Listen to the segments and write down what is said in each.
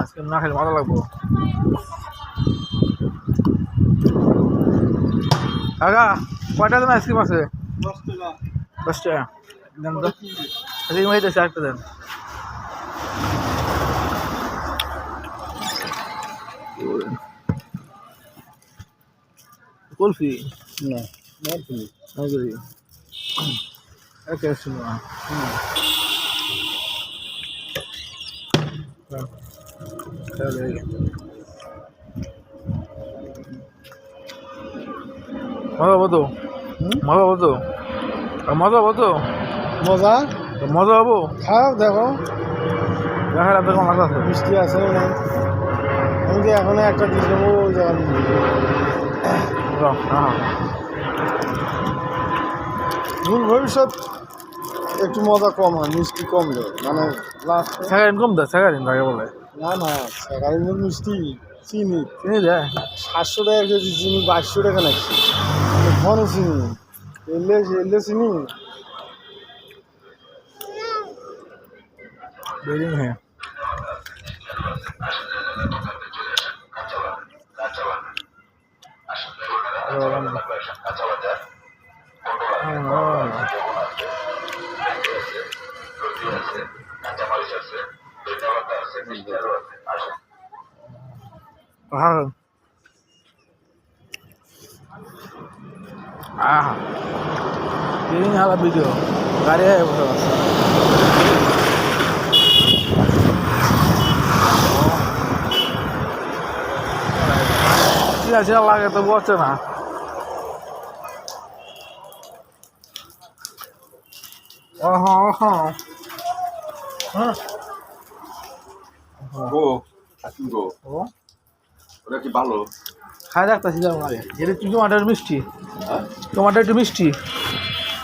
আজকে না খেলে ভালো লাগবো। কাকা কয়টা দেন আইসক্রিম আছে? 10 টাকা দেন তো। আইসক্রিম খাইতেছে একটা দেন। কুলফি না নরফুলি নাগরি ওকে শুনো তাহলে মজা হবো তো মজা হবো তো মজা হবো তো মজা মজা হবো। খাও দেখো দেখার আপনার কোনো মাথা আছে? মিষ্টি আছে না আমি তো এখন একটা দিয়ে দেবো ওই জায়গা হ্যাঁ ভুল ভবিষ্যৎ একটু মজা কম হয় মিষ্টি কম দেয় মানে লাস্ট স্যাকারিন কম দেয় স্যাকারিন তাকে বলে। না না সেখানে মিষ্টি চিনি চিনি দেয় 700 টাকা কেজি চিনি 2200 টাকা নাকি ঘন চিনি এলে এলে চিনি বেরিং হ্যাঁ ini ala video karya ya bos. Sila lagi tuh bosnya nah. গো আসুন গো ওটা কি ভালো খাই রাখতেছি লাগে এটা টমাটোর মিষ্টি টমাটো একটু মিষ্টি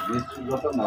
মিষ্টি কথা না